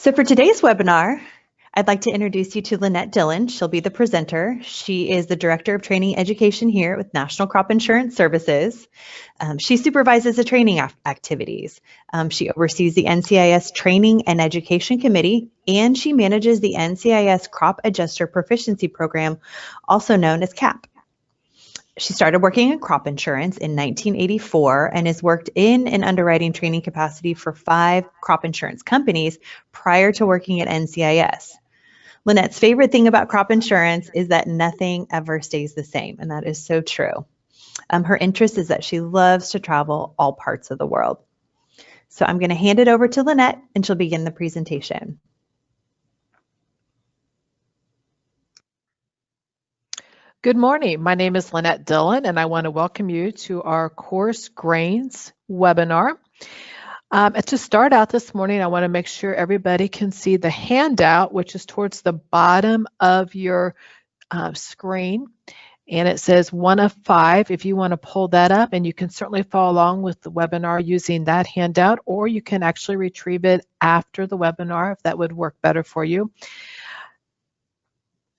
So for today's webinar, I'd like to introduce you to Lynette Dillon. She'll be the presenter. She is the Director of Training Education here with National Crop Insurance Services. She supervises the training activities. She oversees the NCIS Training and Education Committee, and she manages the NCIS Crop Adjuster Proficiency Program, also known as CAP. She started working in crop insurance in 1984 and has worked in an underwriting training capacity for 5 crop insurance companies prior to working at NCIS. Lynette's favorite thing about crop insurance is that nothing ever stays the same, and that is so true. Her interest is that she loves to travel all parts of the world. So I'm going to hand it over to Lynette, and she'll begin the presentation. Good morning. My name is Lynette Dillon, and I want to welcome you to our Coarse Grains webinar. To start out this morning, I want to make sure everybody can see the handout, which is towards the bottom of your screen. And it says 1 of 5 if you want to pull that up, and you can certainly follow along with the webinar using that handout, or you can actually retrieve it after the webinar if that would work better for you.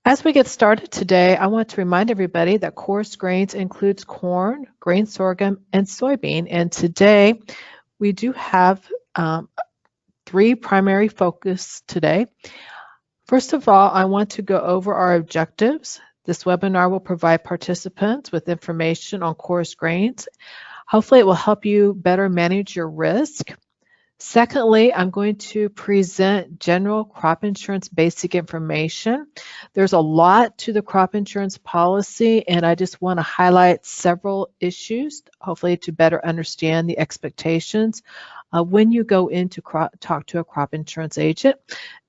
As we get started today, I want to remind everybody that coarse grains includes corn, grain sorghum, and soybean. And today we do have 3 primary focus today. First of all, I want to go over our objectives. This webinar will provide participants with information on coarse grains. Hopefully it will help you better manage your risk. Secondly, I'm going to present general crop insurance basic information. There's a lot to the crop insurance policy, and I just want to highlight several issues, hopefully to better understand the expectations when you go in to talk to a crop insurance agent.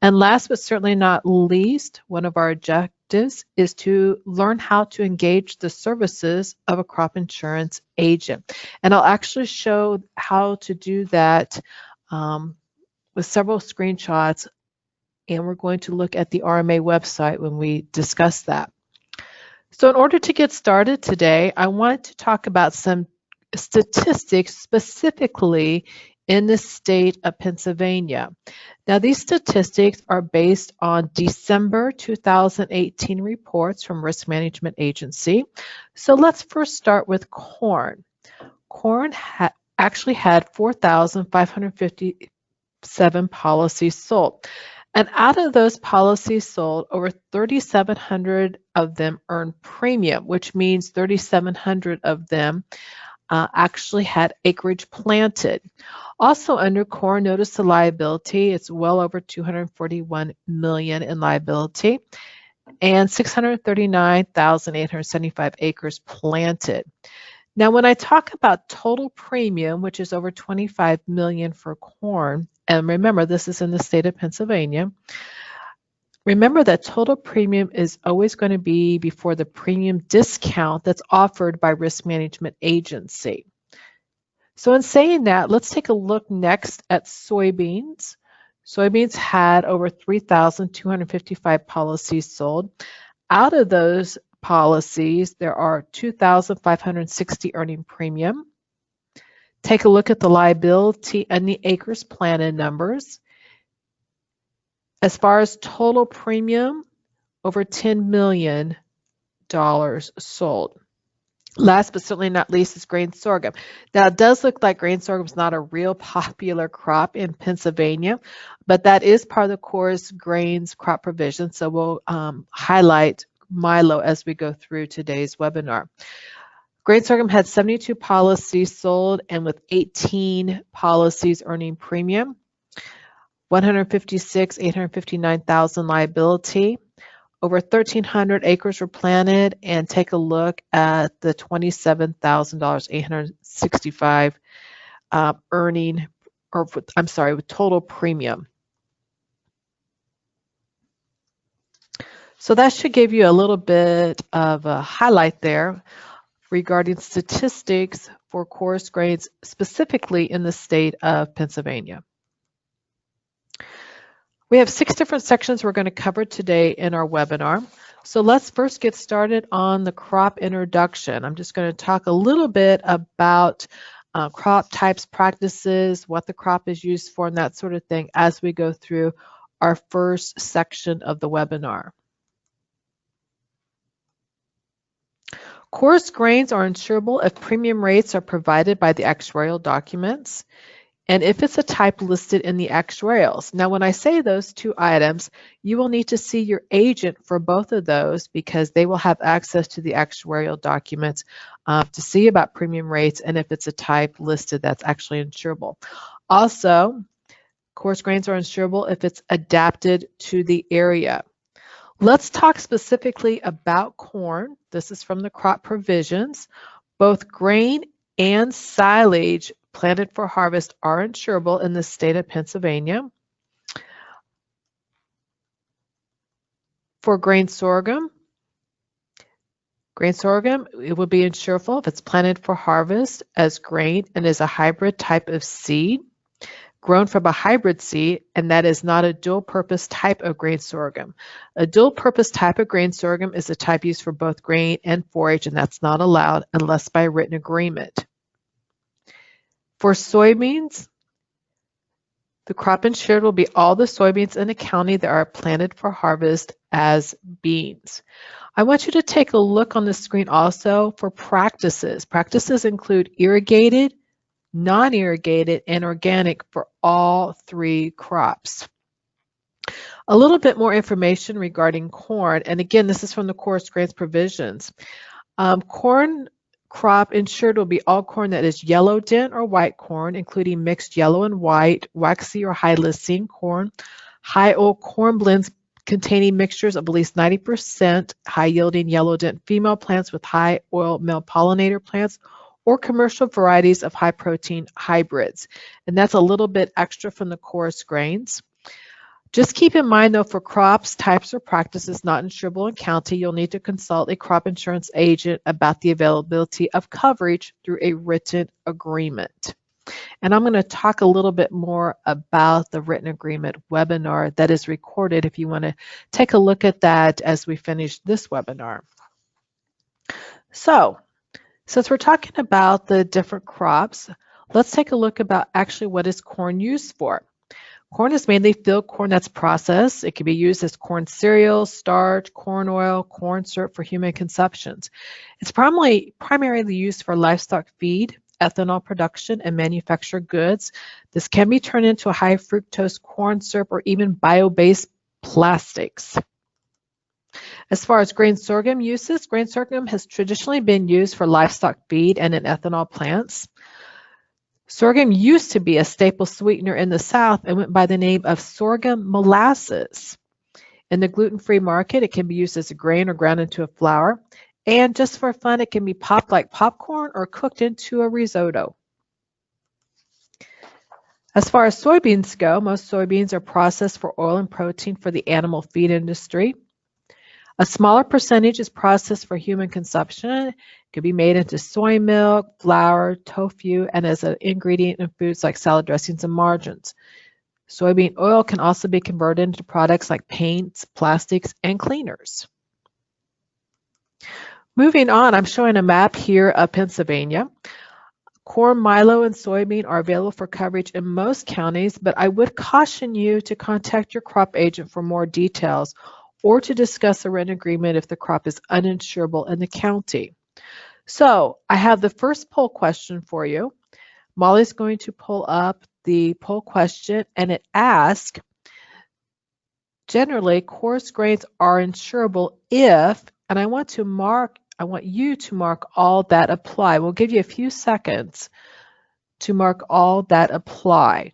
And last but certainly not least, one of our objectives is to learn how to engage the services of a crop insurance agent. And I'll actually show how to do that with several screenshots, and we're going to look at the RMA website when we discuss that. So in order to get started today, I want to talk about some statistics specifically in the state of Pennsylvania. Now, these statistics are based on December 2018 reports from Risk Management Agency. So let's first start with corn. Corn actually had 4,557 policies sold. And out of those policies sold, over 3,700 of them earned premium, which means 3,700 of them actually had acreage planted. Also under corn, notice the liability. It's well over $241 million in liability and 639,875 acres planted. Now, when I talk about total premium, which is over $25 million for corn, and remember, this is in the state of Pennsylvania, remember that total premium is always going to be before the premium discount that's offered by Risk Management Agency. So in saying that, let's take a look next at soybeans. Soybeans had over 3,255 policies sold. Out of those policies, there are 2,560 earning premium. Take a look at the liability and the acres planted numbers. As far as total premium, over $10 million sold. Last but certainly not least is grain sorghum. Now, it does look like grain sorghum is not a real popular crop in Pennsylvania, but that is part of the coarse grains crop provision, so we'll highlight Milo as we go through today's webinar. Grain sorghum had 72 policies sold and with 18 policies earning premium, 859,000 liability, over 1,300 acres were planted, and take a look at the $27,865 earning, or I'm sorry, with total premium. So that should give you a little bit of a highlight there regarding statistics for coarse grains, specifically in the state of Pennsylvania. We have 6 different sections we're going to cover today in our webinar. So let's first get started on the crop introduction. I'm just going to talk a little bit about crop types, practices, what the crop is used for, and that sort of thing as we go through our first section of the webinar. Coarse grains are insurable if premium rates are provided by the actuarial documents and if it's a type listed in the actuarials. Now, when I say those two items, you will need to see your agent for both of those because they will have access to the actuarial documents to see about premium rates and if it's a type listed that's actually insurable. Also, coarse grains are insurable if it's adapted to the area. Let's talk specifically about corn. This is from the crop provisions. Both grain and silage planted for harvest are insurable in the state of Pennsylvania. For grain sorghum, it would be insurable if it's planted for harvest as grain and is a hybrid type of seed grown from a hybrid seed, and that is not a dual-purpose type of grain sorghum. A dual-purpose type of grain sorghum is a type used for both grain and forage, and that's not allowed unless by written agreement. For soybeans, the crop insured will be all the soybeans in a county that are planted for harvest as beans. I want you to take a look on the screen also for practices. Practices include irrigated, non-irrigated, and organic for all three crops. A little bit more information regarding corn, and again, this is from the Coarse Grains provisions. Corn crop insured will be all corn that is yellow dent or white corn, including mixed yellow and white, waxy or high lysine corn, high oil corn blends containing mixtures of at least 90% high yielding yellow dent female plants with high oil male pollinator plants, or commercial varieties of high protein hybrids. And that's a little bit extra from the coarse grains. Just keep in mind though, for crops, types, or practices not insurable in county, you'll need to consult a crop insurance agent about the availability of coverage through a written agreement. And I'm going to talk a little bit more about the written agreement webinar that is recorded if you want to take a look at that as we finish this webinar. So, since we're talking about the different crops, let's take a look about actually what is corn used for. Corn is mainly field corn that's processed. It can be used as corn cereal, starch, corn oil, corn syrup for human consumptions. It's primarily used for livestock feed, ethanol production, and manufactured goods. This can be turned into a high fructose corn syrup or even bio-based plastics. As far as grain sorghum uses, grain sorghum has traditionally been used for livestock feed and in ethanol plants. Sorghum used to be a staple sweetener in the South and went by the name of sorghum molasses. In the gluten-free market, it can be used as a grain or ground into a flour. And just for fun, it can be popped like popcorn or cooked into a risotto. As far as soybeans go, most soybeans are processed for oil and protein for the animal feed industry. A smaller percentage is processed for human consumption. It could be made into soy milk, flour, tofu, and as an ingredient in foods like salad dressings and margarines. Soybean oil can also be converted into products like paints, plastics, and cleaners. Moving on, I'm showing a map here of Pennsylvania. Corn, milo, and soybean are available for coverage in most counties, but I would caution you to contact your crop agent for more details or to discuss a written agreement if the crop is uninsurable in the county. So I have the first poll question for you. Molly's going to pull up the poll question, and it asks, generally, coarse grains are insurable if, and I want you to mark all that apply. We'll give you a few seconds to mark all that apply.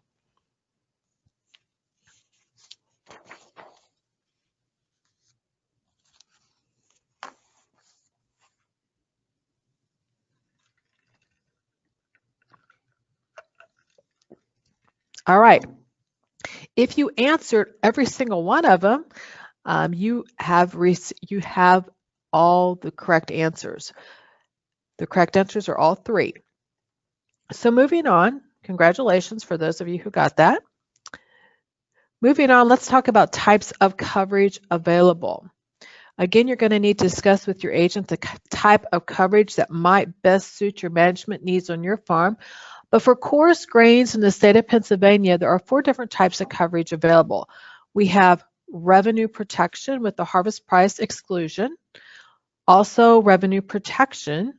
All right. If you answered every single one of them, you have all the correct answers. The correct answers are all three. So moving on, congratulations for those of you who got that. Moving on, let's talk about types of coverage available. Again, you're going to need to discuss with your agent the type of coverage that might best suit your management needs on your farm. But for coarse grains in the state of Pennsylvania, there are 4 different types of coverage available. We have revenue protection with the harvest price exclusion, also revenue protection,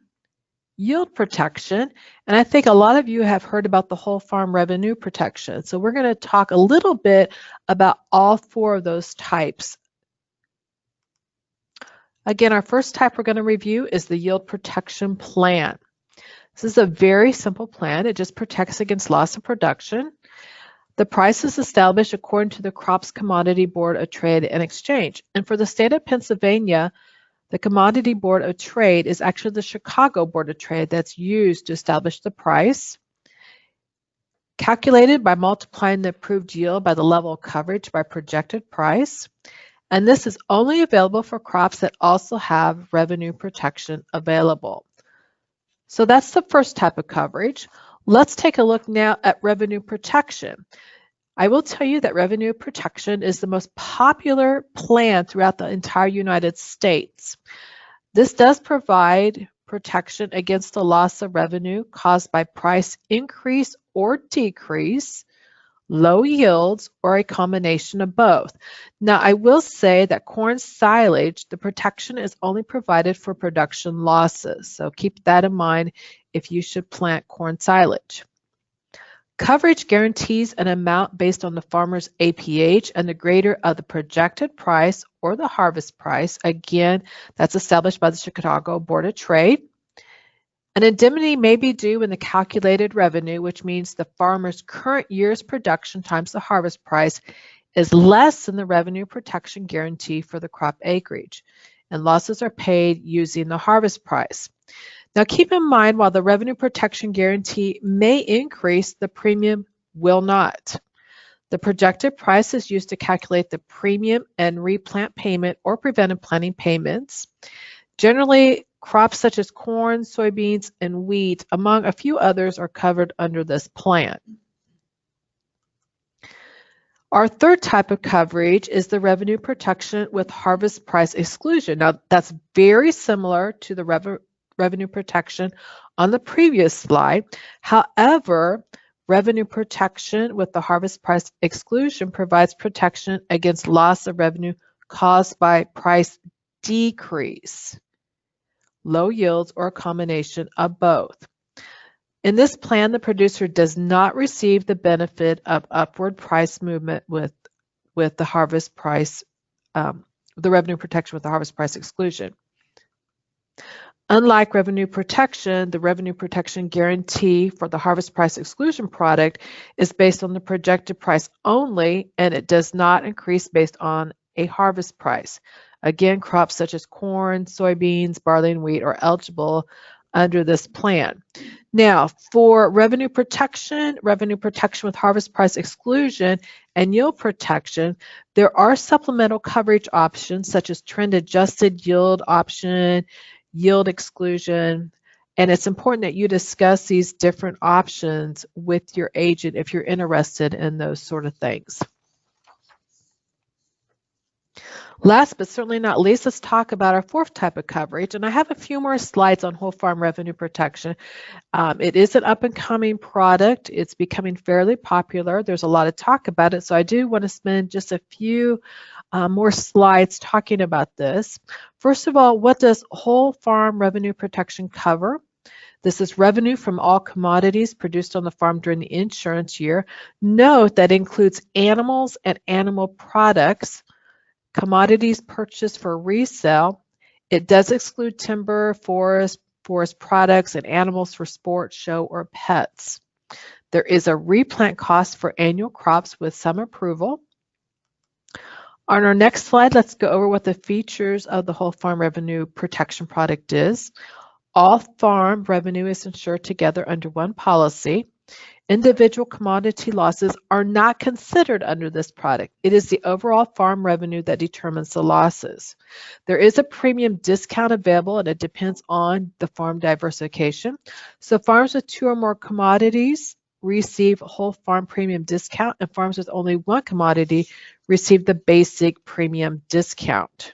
yield protection, and I think a lot of you have heard about the whole farm revenue protection. So we're going to talk a little bit about all four of those types. Again, our first type we're going to review is the yield protection plan. This is a very simple plan. It just protects against loss of production. The price is established according to the Crops Commodity Board of Trade and Exchange. And for the state of Pennsylvania, the Commodity Board of Trade is actually the Chicago Board of Trade that's used to establish the price, calculated by multiplying the approved yield by the level of coverage by projected price. And this is only available for crops that also have revenue protection available. So that's the first type of coverage. Let's take a look now at revenue protection. I will tell you that revenue protection is the most popular plan throughout the entire United States. This does provide protection against the loss of revenue caused by price increase or decrease, low yields, or a combination of both. Now, I will say that corn silage, the protection is only provided for production losses. So keep that in mind if you should plant corn silage. Coverage guarantees an amount based on the farmer's APH and the greater of the projected price or the harvest price. Again, that's established by the Chicago Board of Trade. An indemnity may be due in the calculated revenue, which means the farmer's current year's production times the harvest price is less than the revenue protection guarantee for the crop acreage, and losses are paid using the harvest price. Now keep in mind, while the revenue protection guarantee may increase, the premium will not. The projected price is used to calculate the premium and replant payment or preventive planting payments. Generally, crops such as corn, soybeans, and wheat, among a few others, are covered under this plan. Our third type of coverage is the revenue protection with harvest price exclusion. Now, that's very similar to the revenue protection on the previous slide. However, revenue protection with the harvest price exclusion provides protection against loss of revenue caused by price decrease, low yields, or a combination of both. In this plan, the producer does not receive the benefit of upward price movement with the harvest price, the revenue protection with the harvest price exclusion. Unlike revenue protection, the revenue protection guarantee for the harvest price exclusion product is based on the projected price only, and it does not increase based on a harvest price. Again, crops such as corn, soybeans, barley, and wheat are eligible under this plan. Now, for revenue protection with harvest price exclusion, and yield protection, there are supplemental coverage options such as trend-adjusted yield option, yield exclusion, and it's important that you discuss these different options with your agent if you're interested in those sort of things. Last but certainly not least, let's talk about our fourth type of coverage, and I have a few more slides on whole farm revenue protection. It is an up-and-coming product. It's becoming fairly popular. There's a lot of talk about it, so I do want to spend just a few more slides talking about this. First of all, what does whole farm revenue protection cover? This is revenue from all commodities produced on the farm during the insurance year. Note that includes animals and animal products, commodities purchased for resale. It does exclude timber, forest products, and animals for sport, show, or pets. There is a replant cost for annual crops with some approval. On our next slide, let's go over what the features of the whole farm revenue protection product is. All farm revenue is insured together under one policy. Individual commodity losses are not considered under this product. It is the overall farm revenue that determines the losses. There is a premium discount available, and it depends on the farm diversification. So farms with 2 or more commodities receive whole farm premium discount, and farms with only 1 commodity receive the basic premium discount.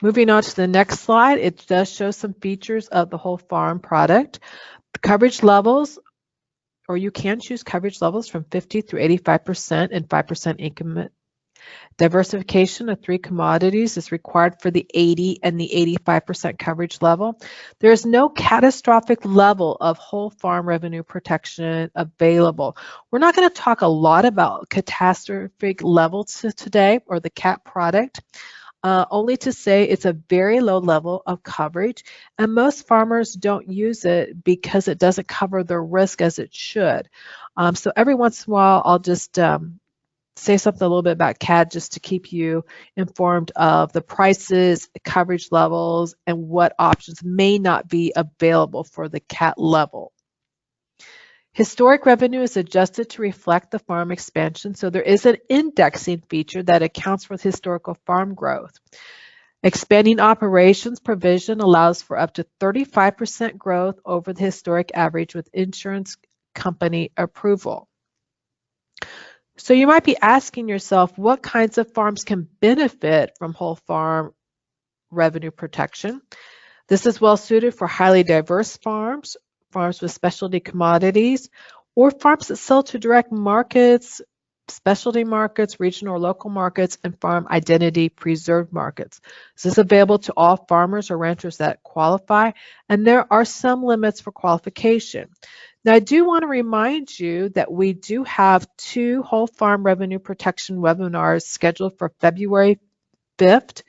Moving on to the next slide, it does show some features of the whole farm product. The coverage levels or you can choose coverage levels from 50 through 85% and 5% increment. Diversification of 3 commodities is required for the 80 and the 85% coverage level. There is no catastrophic level of whole farm revenue protection available. We're not going to talk a lot about catastrophic levels today or the CAT product. Only to say it's a very low level of coverage, and most farmers don't use it because it doesn't cover the risk as it should. So every once in a while, I'll just say something a little bit about CAT just to keep you informed of the prices, coverage levels, and what options may not be available for the CAT level. Historic revenue is adjusted to reflect the farm expansion, so there is an indexing feature that accounts for historical farm growth. Expanding operations provision allows for up to 35% growth over the historic average with insurance company approval. So you might be asking yourself, what kinds of farms can benefit from whole farm revenue protection? This is well suited for highly diverse farms, farms with specialty commodities, or farms that sell to direct markets, specialty markets, regional or local markets, and farm identity preserved markets. This is available to all farmers or ranchers that qualify, and there are some limits for qualification. Now, I do want to remind you that we do have 2 whole farm revenue protection webinars scheduled for February 5th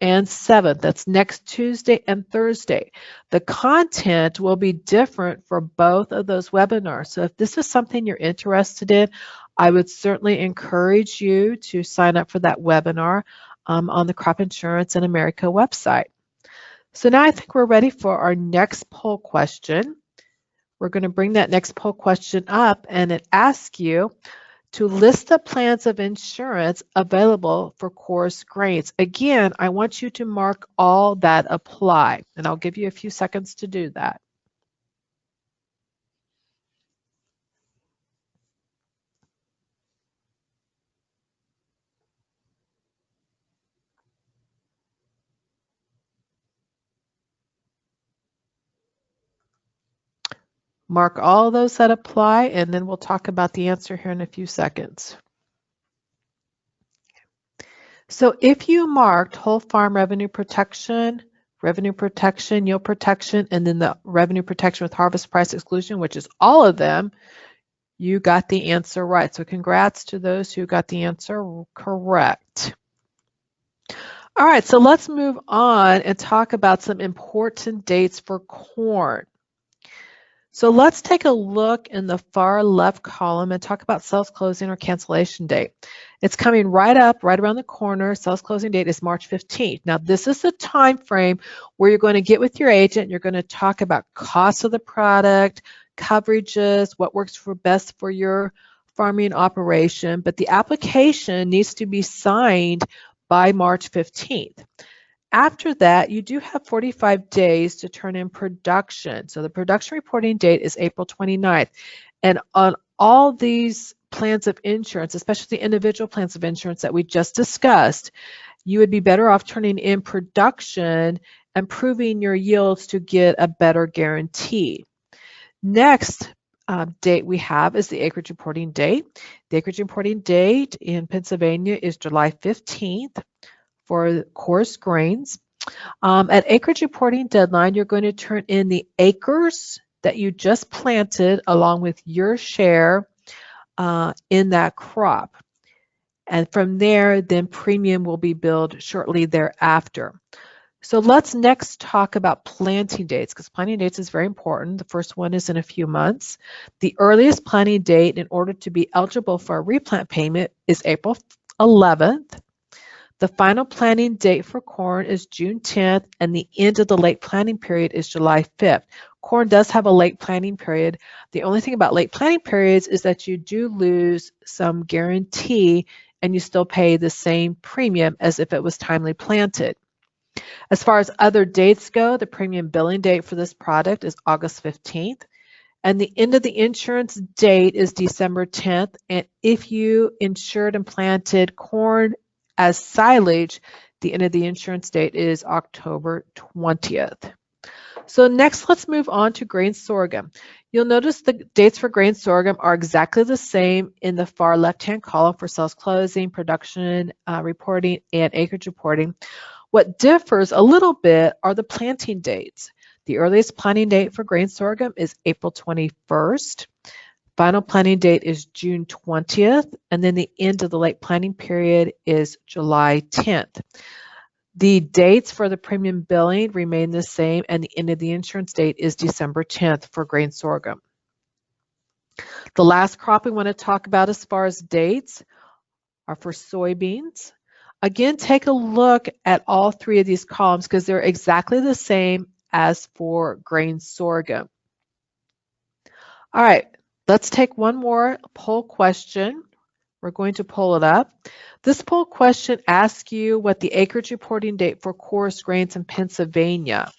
and 7th. That's next Tuesday and Thursday. The content will be different for both of those webinars. So if this is something you're interested in, I would certainly encourage you to sign up for that webinar on the Crop Insurance in America website. So now I think we're ready for our next poll question. We're going to bring that next poll question up, and it asks you to list the plans of insurance available for coarse grains. Again, I want you to mark all that apply, and I'll give you a few seconds to do that. Mark all those that apply, and then we'll talk about the answer here in a few seconds. So if you marked whole farm revenue protection, yield protection, and then the revenue protection with harvest price exclusion, which is all of them, you got the answer right. So congrats to those who got the answer correct. All right, so let's move on and talk about some important dates for corn. So let's take a look in the far left column and talk about sales closing or cancellation date. It's coming right up, right around the corner. Sales closing date is March 15th. Now, this is the time frame where you're going to get with your agent. You're going to talk about cost of the product, coverages, what works for best for your farming operation. But the application needs to be signed by March 15th. After that, you do have 45 days to turn in production. So the production reporting date is April 29th. And on all these plans of insurance, especially the individual plans of insurance that we just discussed, you would be better off turning in production and proving your yields to get a better guarantee. Next date we have is the acreage reporting date. The acreage reporting date in Pennsylvania is July 15th. For coarse grains. At acreage reporting deadline, you're going to turn in the acres that you just planted along with your share in that crop. And from there, then premium will be billed shortly thereafter. So let's next talk about planting dates, because planting dates is very important. The first one is in a few months. The earliest planting date in order to be eligible for a replant payment is April 11th. The final planting date for corn is June 10th, and the end of the late planting period is July 5th. Corn does have a late planting period. The only thing about late planting periods is that you do lose some guarantee, and you still pay the same premium as if it was timely planted. As far as other dates go, the premium billing date for this product is August 15th, and the end of the insurance date is December 10th. And if you insured and planted corn as silage, the end of the insurance date is October 20th. So next, let's move on to grain sorghum. You'll notice the dates for grain sorghum are exactly the same in the far left-hand column for sales closing, production reporting, and acreage reporting. What differs a little bit are the planting dates. The earliest planting date for grain sorghum is April 21st. Final planting date is June 20th, and then the end of the late planting period is July 10th. The dates for the premium billing remain the same, and the end of the insurance date is December 10th for grain sorghum. The last crop we want to talk about as far as dates are for soybeans. Again, take a look at all three of these columns because they're exactly the same as for grain sorghum. All right, let's take one more poll question. We're going to pull it up. This poll question asks you what the acreage reporting date for coarse grains in Pennsylvania.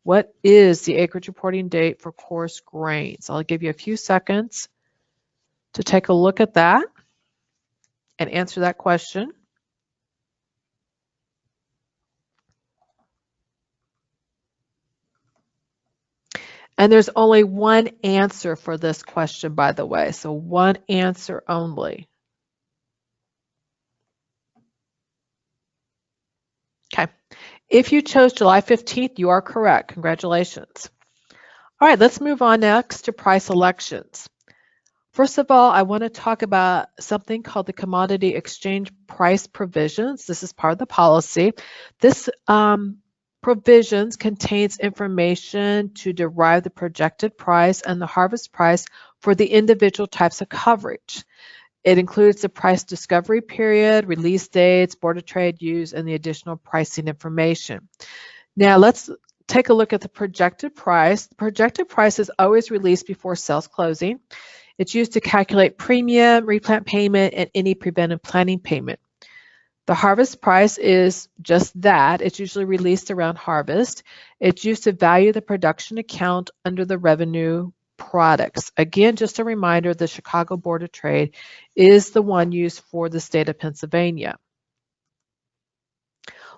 What is the acreage reporting date for coarse grains? I'll give you a few seconds to take a look at that and answer that question. And there's only one answer for this question, by the way, so one answer only. Okay, if you chose July 15th, you are correct. Congratulations. All right, let's move on next to price elections. First of all, I want to talk about something called the Commodity Exchange Price Provisions. This is part of the policy. This provisions contains information to derive the projected price and the harvest price for the individual types of coverage. It includes the price discovery period, release dates, Board of Trade use, and the additional pricing information. Now let's take a look at the projected price. The projected price is always released before sales closing. It's used to calculate premium, replant payment, and any preventive planning payment. The harvest price is just that. It's usually released around harvest. It's used to value the production account under the revenue products. Again, just a reminder, the Chicago Board of Trade is the one used for the state of Pennsylvania.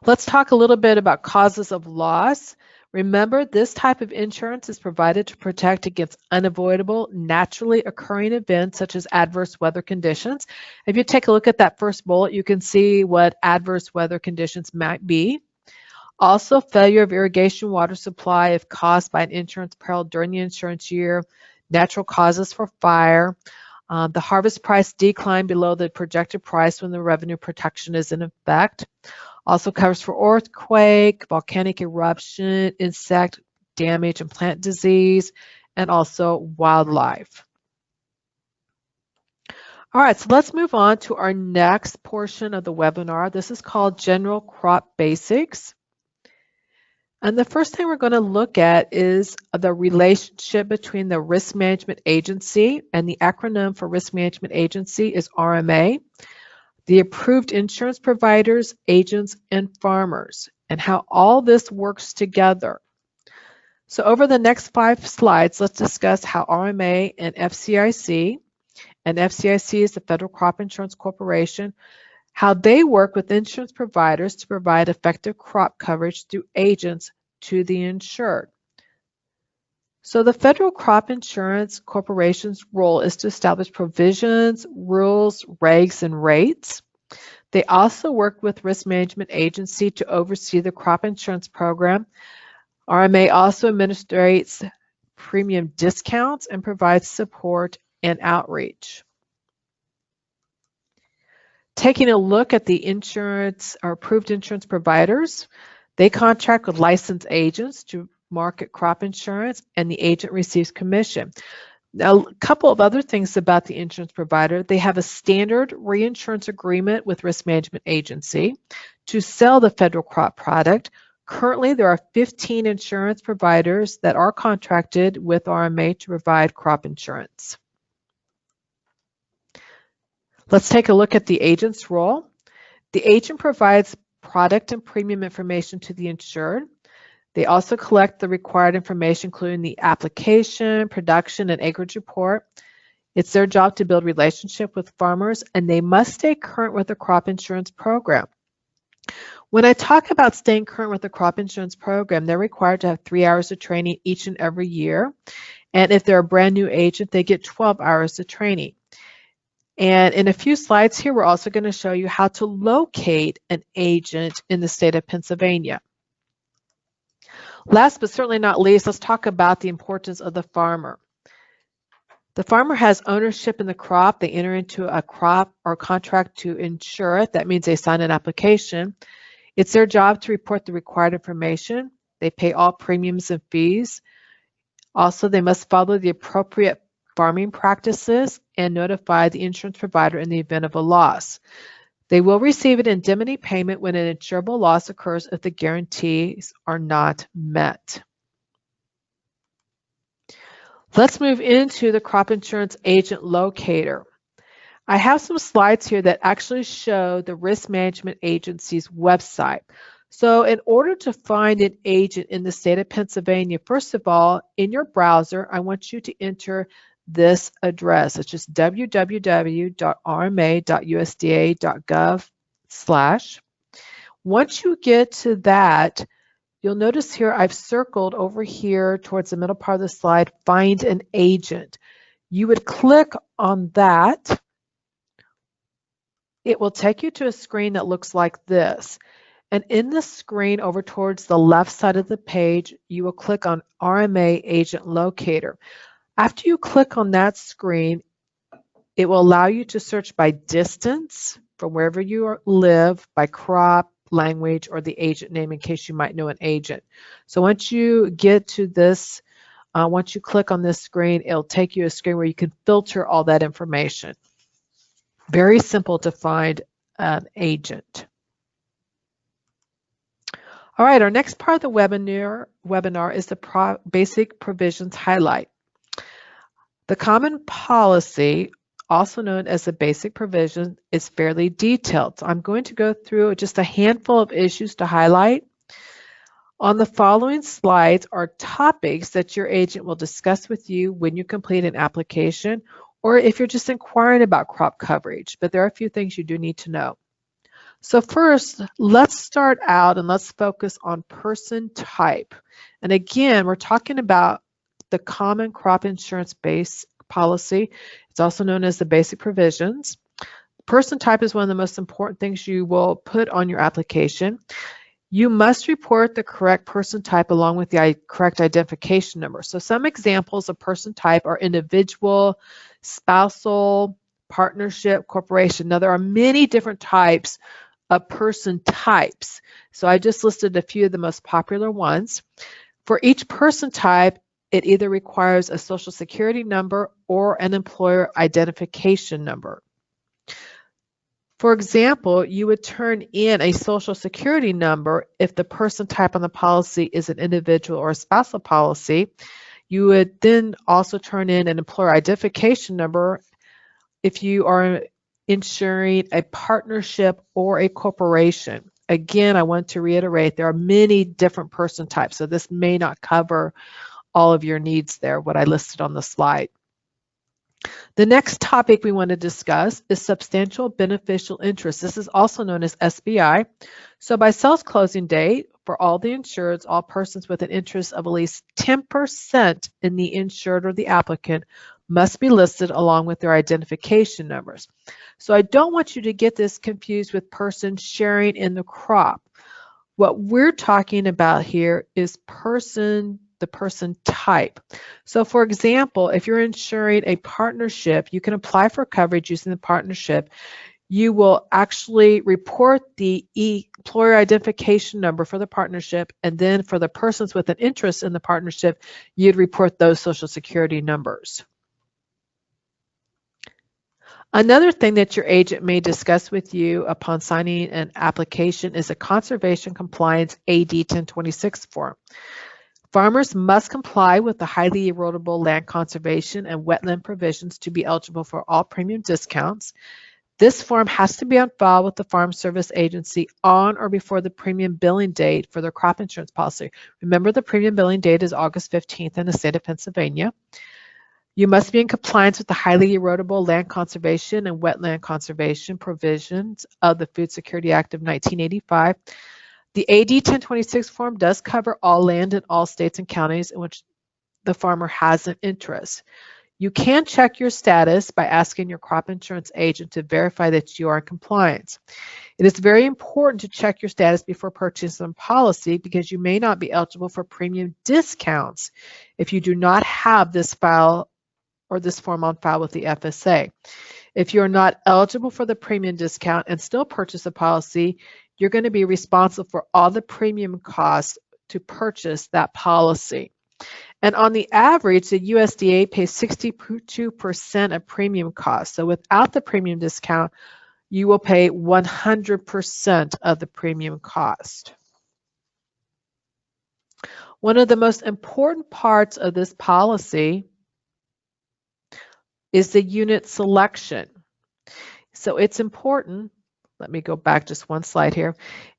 Let's talk a little bit about causes of loss. Remember, this type of insurance is provided to protect against unavoidable, naturally occurring events such as adverse weather conditions. If you take a look at that first bullet, you can see what adverse weather conditions might be. Also, failure of irrigation water supply if caused by an insurance peril during the insurance year, natural causes for fire, the harvest price decline below the projected price when the revenue protection is in effect. Also covers for earthquake, volcanic eruption, insect damage and plant disease, and also wildlife. All right, so let's move on to our next portion of the webinar. This is called General Crop Basics. And the first thing we're going to look at is the relationship between the risk management agency, and the acronym for risk management agency is RMA, the approved insurance providers, agents, and farmers, and how all this works together. So over the next 5 slides, let's discuss how RMA and FCIC is the Federal Crop Insurance Corporation, how they work with insurance providers to provide effective crop coverage through agents to the insured. So the Federal Crop Insurance Corporation's role is to establish provisions, rules, regs, and rates. They also work with Risk Management Agency to oversee the crop insurance program. RMA also administrates premium discounts and provides support and outreach. Taking a look at the insurance or approved insurance providers, they contract with licensed agents to market crop insurance, and the agent receives commission. Now, a couple of other things about the insurance provider. They have a standard reinsurance agreement with Risk Management Agency to sell the federal crop product. Currently, there are 15 insurance providers that are contracted with RMA to provide crop insurance. Let's take a look at the agent's role. The agent provides product and premium information to the insured. They also collect the required information, including the application, production, and acreage report. It's their job to build relationship with farmers, and they must stay current with the crop insurance program. When I talk about staying current with the crop insurance program, they're required to have 3 hours of training each and every year. And if they're a brand new agent, they get 12 hours of training. And in a few slides here, we're also going to show you how to locate an agent in the state of Pennsylvania. Last but certainly not least, let's talk about the importance of the farmer. The farmer has ownership in the crop. They enter into a crop or contract to insure it. That means they sign an application. It's their job to report the required information. They pay all premiums and fees. Also, they must follow the appropriate farming practices and notify the insurance provider in the event of a loss. They will receive an indemnity payment when an insurable loss occurs if the guarantees are not met. Let's move into the crop insurance agent locator. I have some slides here that actually show the risk management agency's website. So in order to find an agent in the state of Pennsylvania, first of all, in your browser, I want you to enter this address. It's just www.rma.usda.gov/. Once you get to that, you'll notice here I've circled over here towards the middle part of the slide, find an agent. You would click on that. It will take you to a screen that looks like this. And in the screen over towards the left side of the page, you will click on RMA Agent Locator. After you click on that screen, it will allow you to search by distance from wherever you live, by crop, language, or the agent name in case you might know an agent. So once you get to this, once you click on this screen, it'll take you to a screen where you can filter all that information. Very simple to find an agent. All right, our next part of the webinar is the basic provisions highlight. The common policy, also known as the basic provision, is fairly detailed. So I'm going to go through just a handful of issues to highlight. On the following slides are topics that your agent will discuss with you when you complete an application, or if you're just inquiring about crop coverage, but there are a few things you do need to know. So first, let's start out and let's focus on person type. And again, we're talking about the common crop insurance base policy. It's also known as the basic provisions. Person type is one of the most important things you will put on your application. You must report the correct person type along with the correct identification number. So some examples of person type are individual, spousal, partnership, corporation. Now there are many different types of person types. So I just listed a few of the most popular ones. For each person type, it either requires a social security number or an employer identification number. For example, you would turn in a social security number if the person type on the policy is an individual or a spousal policy. You would then also turn in an employer identification number if you are insuring a partnership or a corporation. Again, I want to reiterate, there are many different person types, so this may not cover all of your needs there, what I listed on the slide. The next topic we want to discuss is substantial beneficial interest. This is also known as SBI. So by sales closing date, for all the insureds, all persons with an interest of at least 10% in the insured or the applicant must be listed along with their identification numbers. So I don't want you to get this confused with persons sharing in the crop. What we're talking about here is the person type. So for example, if you're insuring a partnership, you can apply for coverage using the partnership. You will actually report the employer identification number for the partnership, and then for the persons with an interest in the partnership, you'd report those social security numbers. Another thing that your agent may discuss with you upon signing an application is a Conservation Compliance AD 1026 form. Farmers must comply with the highly erodible land conservation and wetland provisions to be eligible for all premium discounts. This form has to be on file with the Farm Service Agency on or before the premium billing date for their crop insurance policy. Remember, the premium billing date is August 15th in the state of Pennsylvania. You must be in compliance with the highly erodible land conservation and wetland conservation provisions of the Food Security Act of 1985. The AD 1026 form does cover all land in all states and counties in which the farmer has an interest. You can check your status by asking your crop insurance agent to verify that you are in compliance. It is very important to check your status before purchasing a policy because you may not be eligible for premium discounts if you do not have this file or this form on file with the FSA. If you're not eligible for the premium discount and still purchase a policy, you're going to be responsible for all the premium costs to purchase that policy. And on the average, the USDA pays 62% of premium costs. So without the premium discount, you will pay 100% of the premium cost. One of the most important parts of this policy is the unit selection. So it's important, let me go back just one slide here.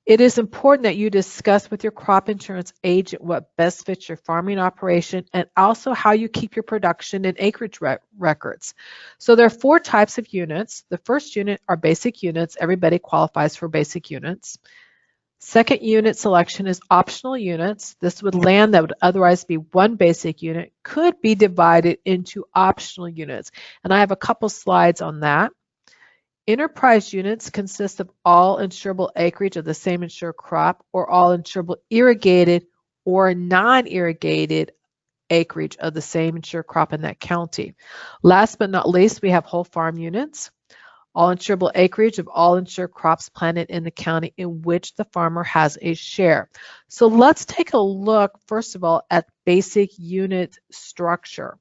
It is important that you discuss with your crop insurance agent what best fits your farming operation and also how you keep your production and acreage records. So there are 4 types of units. The first unit are basic units. Everybody qualifies for basic units. Second unit selection is optional units. This would land that would otherwise be one basic unit could be divided into optional units. And I have a couple slides on that. Enterprise units consist of all insurable acreage of the same insured crop or all insurable irrigated or non-irrigated acreage of the same insured crop in that county. Last but not least, we have whole farm units, all insurable acreage of all insured crops planted in the county in which the farmer has a share. So let's take a look, first of all, at basic unit structure.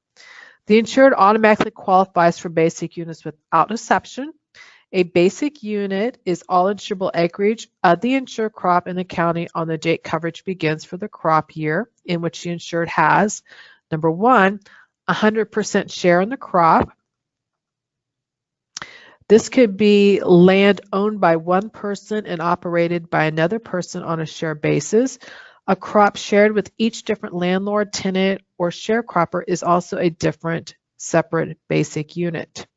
The insured automatically qualifies for basic units without exception. A basic unit is all insurable acreage of the insured crop in the county on the date coverage begins for the crop year in which the insured has, number 1, 100% share in the crop. This could be land owned by one person and operated by another person on a share basis. A crop shared with each different landlord, tenant, or sharecropper is also a different, separate basic unit.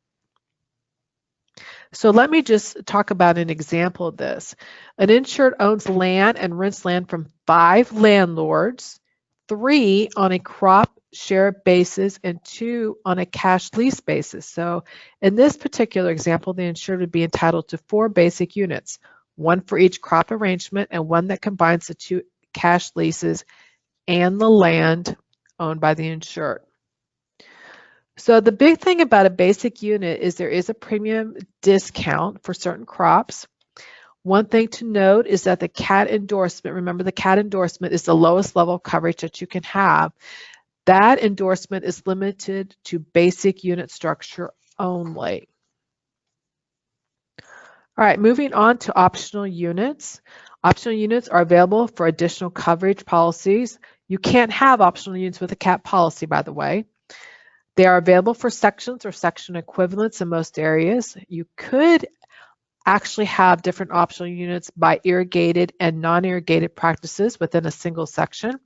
So let me just talk about an example of this. An insured owns land and rents land from 5 landlords, 3 on a crop share basis and 2 on a cash lease basis. So in this particular example, the insured would be entitled to 4 basic units, 1 for each crop arrangement and 1 that combines the 2 cash leases and the land owned by the insured. So the big thing about a basic unit is there is a premium discount for certain crops. One thing to note is that the CAT endorsement, remember the CAT endorsement is the lowest level of coverage that you can have. That endorsement is limited to basic unit structure only. All right, moving on to optional units. Optional units are available for additional coverage policies. You can't have optional units with a CAT policy, by the way. They are available for sections or section equivalents in most areas. You could actually have different optional units by irrigated and non-irrigated practices within a single section.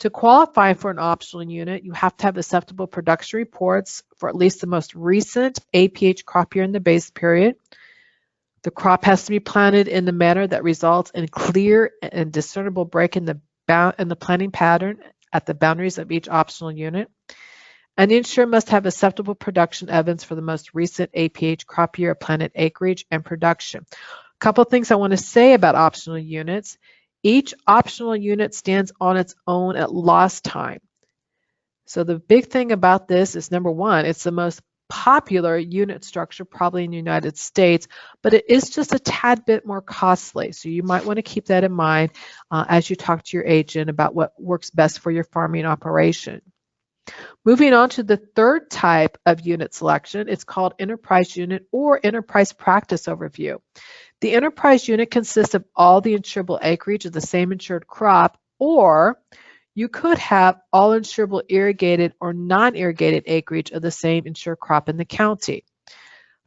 To qualify for an optional unit, you have to have acceptable production reports for at least the most recent APH crop year in the base period. The crop has to be planted in the manner that results in clear and discernible break in the planting pattern at the boundaries of each optional unit. And the insured must have acceptable production evidence for the most recent APH crop year of planted acreage and production. A couple things I want to say about optional units. Each optional unit stands on its own at loss time. So the big thing about this is, number 1, it's the most popular unit structure probably in the United States, but it is just a tad bit more costly. So you might want to keep that in mind as you talk to your agent about what works best for your farming operation. Moving on to the third type of unit selection, it's called enterprise unit or enterprise practice overview. The enterprise unit consists of all the insurable acreage of the same insured crop, or you could have all insurable irrigated or non-irrigated acreage of the same insured crop in the county.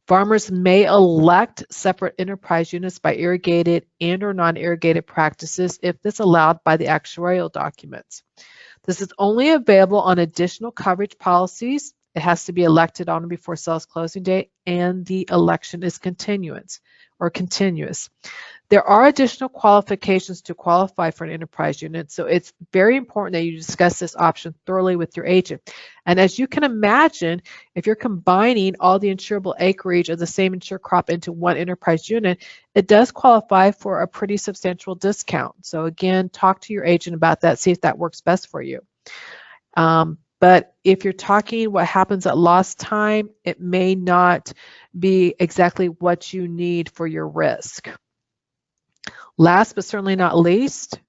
Farmers may elect separate enterprise units by irrigated and or non-irrigated practices if this allowed by the actuarial documents. This is only available on additional coverage policies. It has to be elected on or before sales closing date, and the election is continuous. There are additional qualifications to qualify for an enterprise unit, so it's very important that you discuss this option thoroughly with your agent. And as you can imagine, if you're combining all the insurable acreage of the same insured crop into one enterprise unit, it does qualify for a pretty substantial discount. So again, talk to your agent about that, see if that works best for you. But if you're talking what happens at lost time, it may not be exactly what you need for your risk. Last but certainly not least,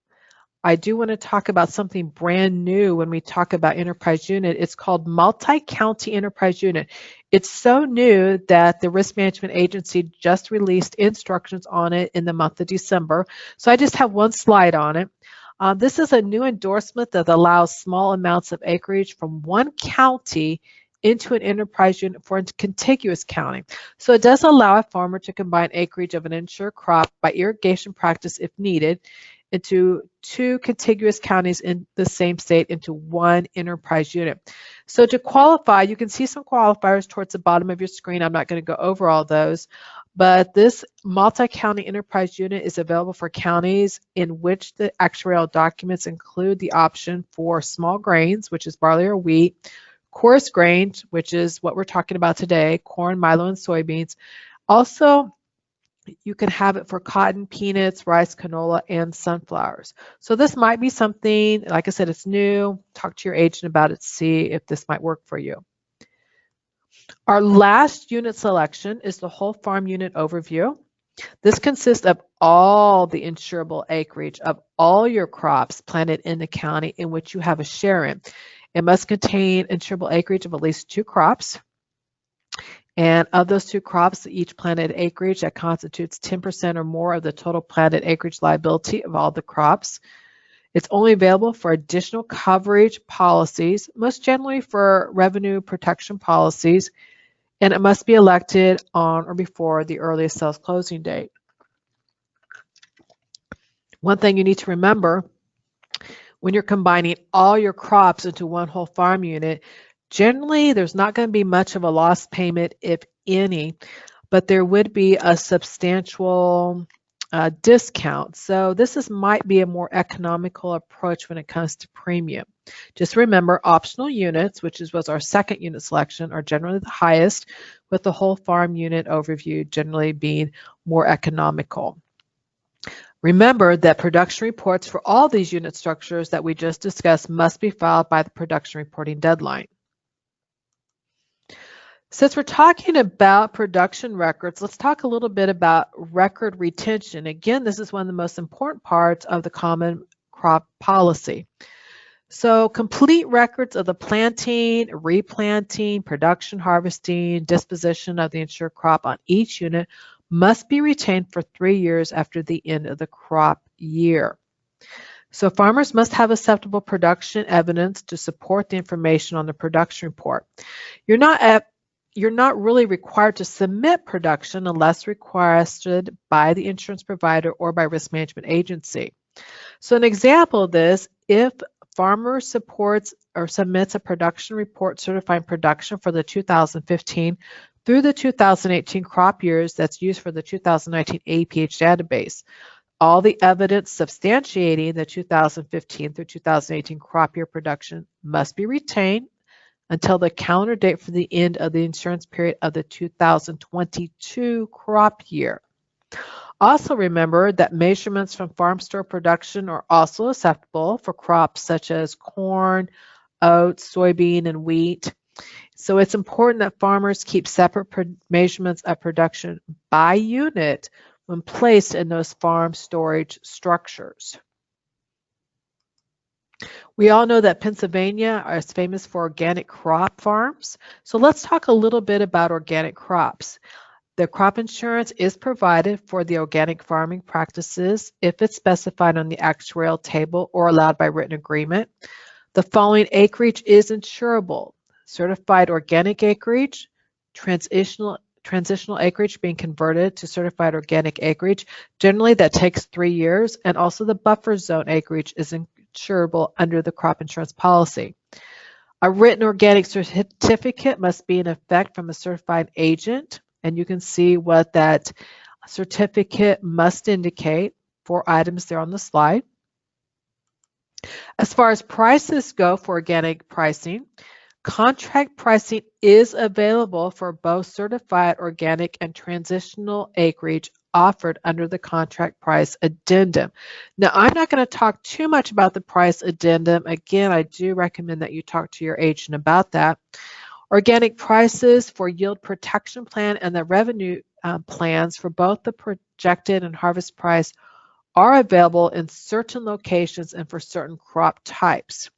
I do want to talk about something brand new when we talk about enterprise unit. It's called multi-county enterprise unit. It's so new that the Risk Management Agency just released instructions on it in the month of December. So I just have one slide on it. This is a new endorsement that allows small amounts of acreage from one county into an enterprise unit for a contiguous county. So it does allow a farmer to combine acreage of an insured crop by irrigation practice if needed into two contiguous counties in the same state into one enterprise unit. So to qualify, you can see some qualifiers towards the bottom of your screen. I'm not going to go over all those, but this multi-county enterprise unit is available for counties in which the actuarial documents include the option for small grains, which is barley or wheat, coarse grains, which is what we're talking about today, corn, milo, and soybeans. Also, you can have it for cotton, peanuts, rice, canola, and sunflowers. So this might be something, like I said, it's new. Talk to your agent about it, see if this might work for you. Our last unit selection is the whole farm unit overview. This consists of all the insurable acreage of all your crops planted in the county in which you have a share in. It must contain insurable acreage of at least 2 crops. And of those 2 crops, each planted acreage that constitutes 10% or more of the total planted acreage liability of all the crops. It's only available for additional coverage policies, most generally for revenue protection policies, and it must be elected on or before the earliest sales closing date. One thing you need to remember, when you're combining all your crops into one whole farm unit, generally there's not going to be much of a loss payment, if any, but there would be a substantial discount. So this might be a more economical approach when it comes to premium. Just remember, optional units, which was our second unit selection, are generally the highest, with the whole farm unit overview generally being more economical. Remember that production reports for all these unit structures that we just discussed must be filed by the production reporting deadline. Since we're talking about production records, let's talk a little bit about record retention. Again, this is one of the most important parts of the common crop policy. So complete records of the planting, replanting, production, harvesting, disposition of the insured crop on each unit must be retained for 3 years after the end of the crop year. So farmers must have acceptable production evidence to support the information on the production report. You're not really required to submit production unless requested by the insurance provider or by risk management agency. So an example of this, if farmer supports or submits a production report certifying production for the 2015 through the 2018 crop years that's used for the 2019 APH database, all the evidence substantiating the 2015 through 2018 crop year production must be retained until the calendar date for the end of the insurance period of the 2022 crop year. Also remember that measurements from farm store production are also acceptable for crops such as corn, oats, soybean, and wheat. So it's important that farmers keep separate measurements of production by unit when placed in those farm storage structures. We all know that Pennsylvania is famous for organic crop farms. So let's talk a little bit about organic crops. The crop insurance is provided for the organic farming practices if it's specified on the actuarial table or allowed by written agreement. The following acreage is insurable: certified organic acreage, transitional acreage being converted to certified organic acreage. Generally that takes 3 years, and also the buffer zone acreage is insurable under the crop insurance policy. A written organic certificate must be in effect from a certified agent, and you can see what that certificate must indicate 4 items there on the slide. As far as prices go for organic pricing, contract pricing is available for both certified organic and transitional acreage offered under the contract price addendum. Now, I'm not going to talk too much about the price addendum. Again, I do recommend that you talk to your agent about that. Organic prices for yield protection plan and the revenue plans for both the projected and harvest price are available in certain locations and for certain crop types.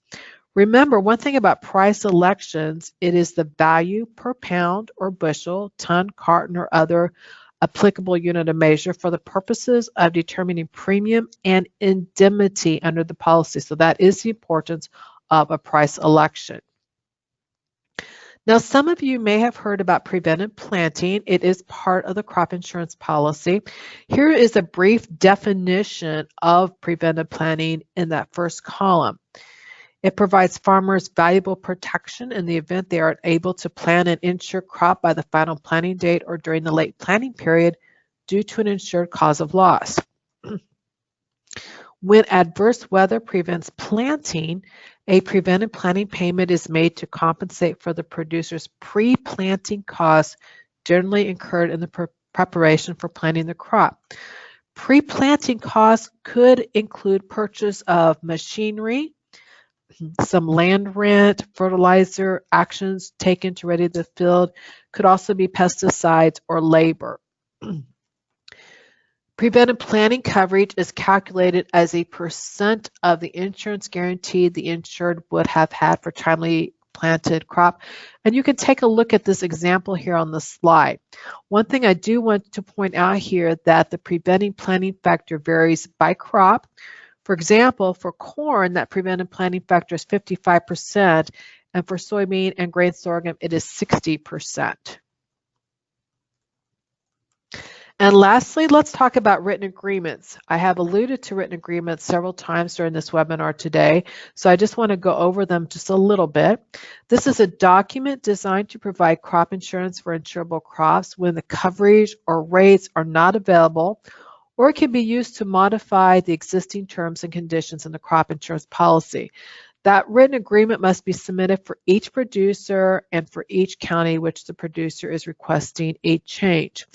Remember, one thing about price elections, it is the value per pound or bushel, ton, carton, or other applicable unit of measure for the purposes of determining premium and indemnity under the policy. So that is the importance of a price election. Now, some of you may have heard about preventive planting. It is part of the crop insurance policy. Here is a brief definition of preventive planting in that first column. It provides farmers valuable protection in the event they are unable to plant an insured crop by the final planting date or during the late planting period due to an insured cause of loss. When adverse weather prevents planting, a preventive planting payment is made to compensate for the producer's pre-planting costs generally incurred in the preparation for planting the crop. Pre-planting costs could include purchase of machinery, some land rent, fertilizer, actions taken to ready the field, could also be pesticides or labor. Preventive planting coverage is calculated as a percent of the insurance guarantee the insured would have had for timely planted crop. And you can take a look at this example here on the slide. One thing I do want to point out here that the preventive planting factor varies by crop. For example, for corn, that preventive planting factor is 55%, and for soybean and grain sorghum, it is 60%. And lastly, let's talk about written agreements. I have alluded to written agreements several times during this webinar today, so I just want to go over them just a little bit. This is a document designed to provide crop insurance for insurable crops when the coverage or rates are not available, or it can be used to modify the existing terms and conditions in the crop insurance policy. That written agreement must be submitted for each producer and for each county which the producer is requesting a change.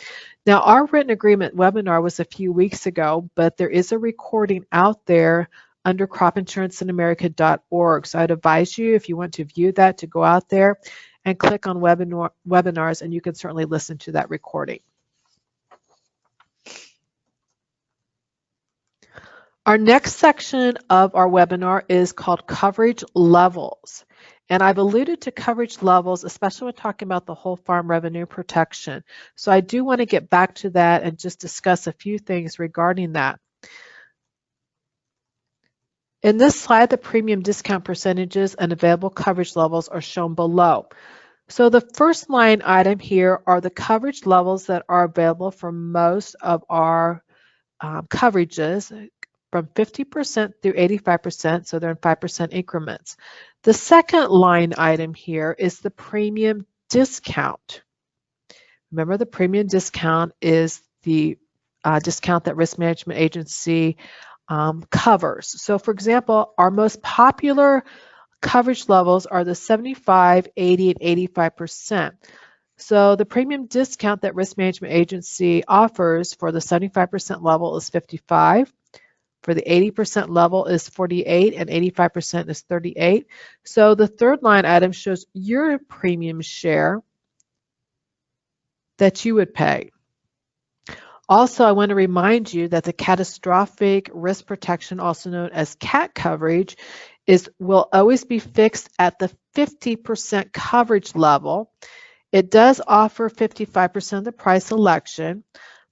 Now, our written agreement webinar was a few weeks ago, but there is a recording out there under cropinsuranceinamerika.org. So I'd advise you, if you want to view that, to go out there and click on webinars, and you can certainly listen to that recording. Our next section of our webinar is called coverage levels. And I've alluded to coverage levels, especially when talking about the whole farm revenue protection. So I do want to get back to that and just discuss a few things regarding that. In this slide, the premium discount percentages and available coverage levels are shown below. So the first line item here are the coverage levels that are available for most of our coverages, from 50% through 85%, so they're in 5% increments. The second line item here is the premium discount. Remember, the premium discount is the discount that Risk Management Agency covers. So for example, our most popular coverage levels are the 75, 80, and 85%. So the premium discount that Risk Management Agency offers for the 75% level is 55. For the 80% level is 48 and 85% is 38. So the third line item shows your premium share that you would pay. Also, I want to remind you that the catastrophic risk protection, also known as CAT coverage, will always be fixed at the 50% coverage level. It does offer 55% of the price election.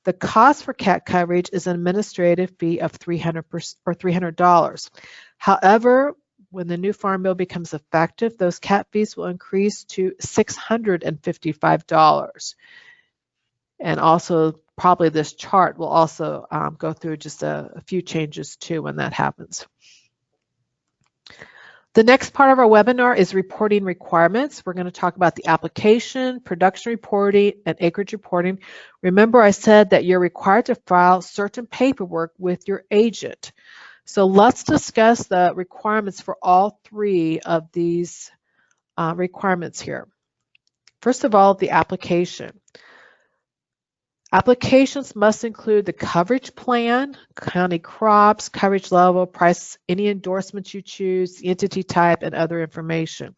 The cost for CAT coverage is an administrative fee of $300. However, when the new Farm Bill becomes effective, those CAT fees will increase to $655. And also, probably this chart will also go through just a few changes too when that happens. The next part of our webinar is reporting requirements. We're going to talk about the application, production reporting, and acreage reporting. Remember, I said that you're required to file certain paperwork with your agent. So let's discuss the requirements for all three of these requirements here. First of all, the application. Applications must include the coverage plan, county crops, coverage level, price, any endorsements you choose, the entity type, and other information.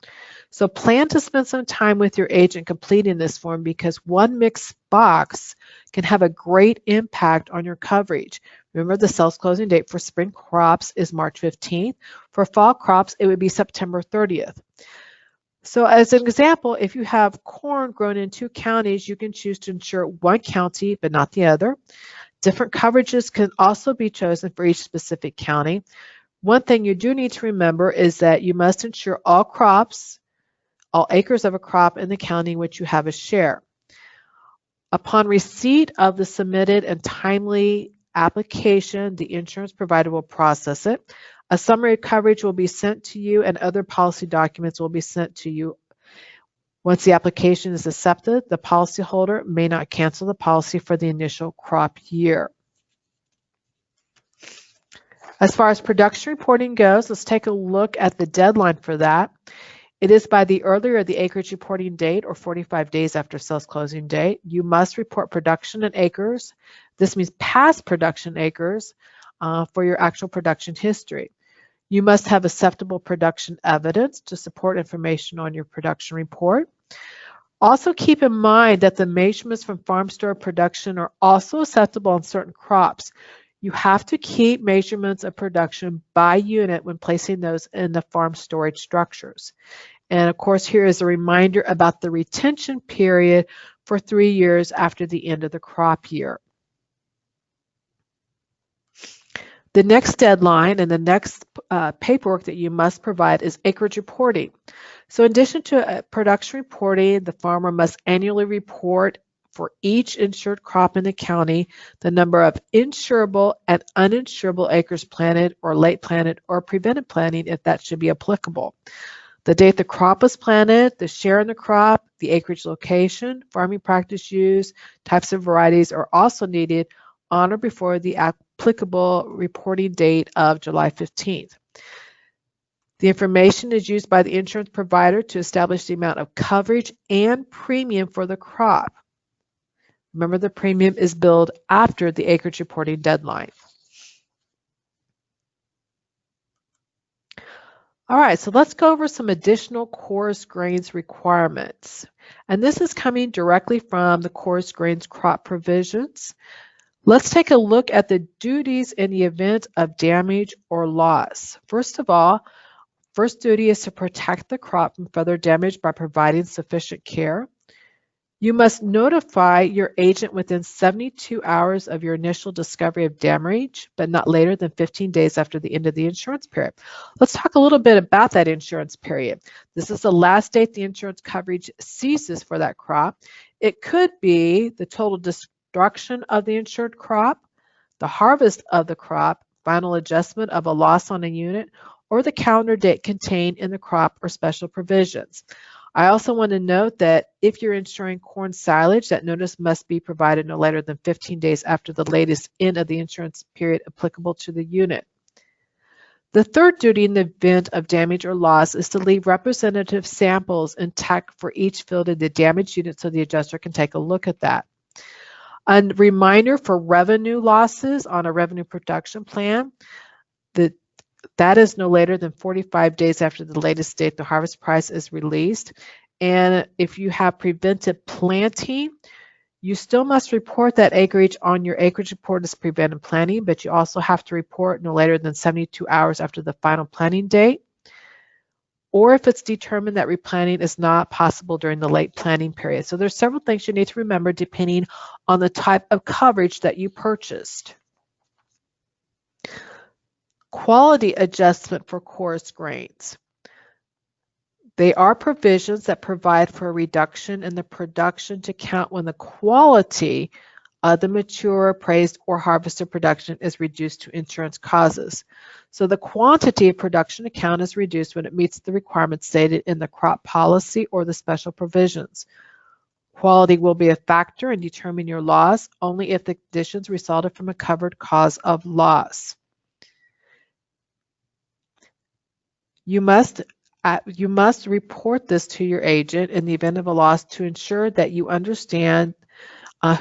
So plan to spend some time with your agent completing this form because one mixed box can have a great impact on your coverage. Remember, the sales closing date for spring crops is March 15th. For fall crops, it would be September 30th. So as an example, if you have corn grown in 2 counties, you can choose to insure one county, but not the other. Different coverages can also be chosen for each specific county. One thing you do need to remember is that you must insure all crops, all acres of a crop in the county in which you have a share. Upon receipt of the submitted and timely application, the insurance provider will process it. A summary of coverage will be sent to you and other policy documents will be sent to you. Once the application is accepted, the policyholder may not cancel the policy for the initial crop year. As far as production reporting goes, let's take a look at the deadline for that. It is by the earlier of the acreage reporting date or 45 days after sales closing date. You must report production in acres. This means past production acres for your actual production history. You must have acceptable production evidence to support information on your production report. Also keep in mind that the measurements from farm store production are also acceptable on certain crops. You have to keep measurements of production by unit when placing those in the farm storage structures. And of course, here is a reminder about the retention period for 3 years after the end of the crop year. The next deadline and the next paperwork that you must provide is acreage reporting. So in addition to production reporting, the farmer must annually report for each insured crop in the county the number of insurable and uninsurable acres planted or late planted or prevented planting if that should be applicable. The date the crop was planted, the share in the crop, the acreage location, farming practice used, types of varieties are also needed on or before the applicable reporting date of July 15th. The information is used by the insurance provider to establish the amount of coverage and premium for the crop. Remember, the premium is billed after the acreage reporting deadline. All right, so let's go over some additional coarse grains requirements. And this is coming directly from the coarse grains crop provisions. Let's take a look at the duties in the event of damage or loss. First of all, first duty is to protect the crop from further damage by providing sufficient care. You must notify your agent within 72 hours of your initial discovery of damage, but not later than 15 days after the end of the insurance period. Let's talk a little bit about that insurance period. This is the last date the insurance coverage ceases for that crop. It could be the total destruction of the insured crop, the harvest of the crop, final adjustment of a loss on a unit, or the calendar date contained in the crop or special provisions. I also want to note that if you're insuring corn silage, that notice must be provided no later than 15 days after the latest end of the insurance period applicable to the unit. The third duty in the event of damage or loss is to leave representative samples intact for each field in the damaged unit so the adjuster can take a look at that. A reminder for revenue losses on a revenue production plan, that is no later than 45 days after the latest date the harvest price is released. And if you have prevented planting, you still must report that acreage on your acreage report as prevented planting, but you also have to report no later than 72 hours after the final planting date, or if it's determined that replanting is not possible during the late planting period. So there's several things you need to remember depending on the type of coverage that you purchased. Quality adjustment for coarse grains. They are provisions that provide for a reduction in the production to count when the quality other mature, appraised, or harvested production is reduced to insurance causes. So the quantity of production account is reduced when it meets the requirements stated in the crop policy or the special provisions. Quality will be a factor in determining your loss only if the conditions resulted from a covered cause of loss. You must report this to your agent in the event of a loss to ensure that you understand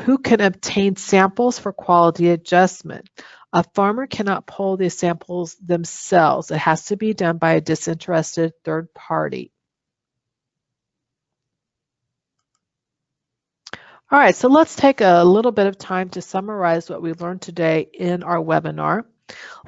who can obtain samples for quality adjustment. A farmer cannot pull the samples themselves. It has to be done by a disinterested third party. All right, so let's take a little bit of time to summarize what we learned today in our webinar.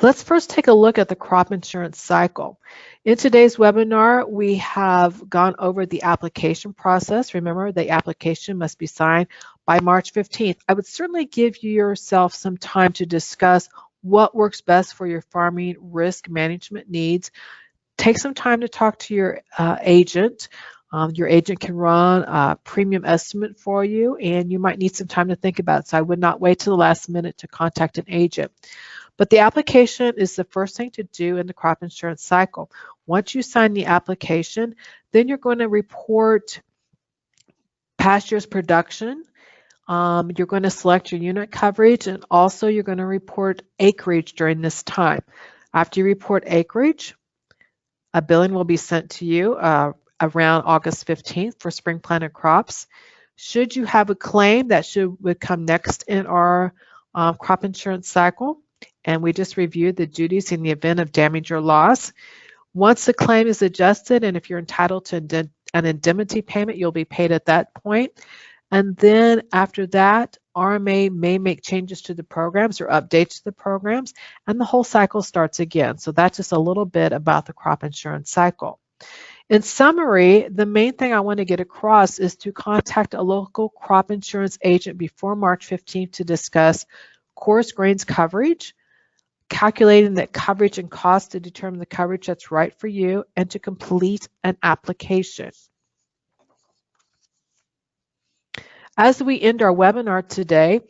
Let's first take a look at the crop insurance cycle. In today's webinar, we have gone over the application process. Remember, the application must be signed by March 15th. I would certainly give yourself some time to discuss what works best for your farming risk management needs. Take some time to talk to your agent. Your agent can run a premium estimate for you, and you might need some time to think about it. So I would not wait till the last minute to contact an agent. But the application is the first thing to do in the crop insurance cycle. Once you sign the application, then you're going to report past year's production. You're going to select your unit coverage, and also you're going to report acreage during this time. After you report acreage, a billing will be sent to you around August 15th for spring planted crops. Should you have a claim, that would come next in our crop insurance cycle. And we just reviewed the duties in the event of damage or loss. Once the claim is adjusted, and if you're entitled to an indemnity payment, you'll be paid at that point. And then after that, RMA may make changes to the programs or updates to the programs, and the whole cycle starts again. So that's just a little bit about the crop insurance cycle. In summary, the main thing I want to get across is to contact a local crop insurance agent before March 15th to discuss coarse grains coverage, calculating that coverage and cost to determine the coverage that's right for you, and to complete an application. As we end our webinar today,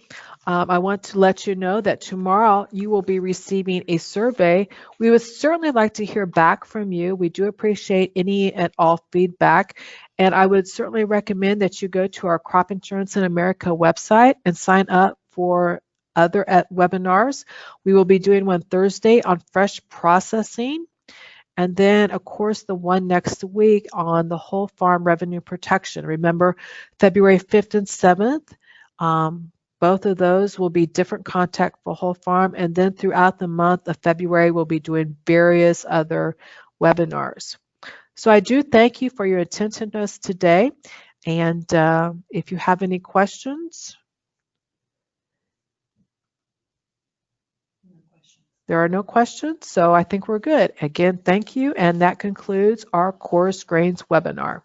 I want to let you know that tomorrow you will be receiving a survey. We would certainly like to hear back from you. We do appreciate any and all feedback, and I would certainly recommend that you go to our Crop Insurance in America website and sign up for other webinars. We will be doing one Thursday on fresh processing, and then of course the one next week on the whole farm revenue protection. Remember, February 5th and 7th, both of those will be different content for whole farm, and then throughout the month of February we'll be doing various other webinars. So I do thank you for your attentiveness today, and if you have any questions. There are no questions, so I think we're good. Again, thank you, and that concludes our Coarse Grains webinar.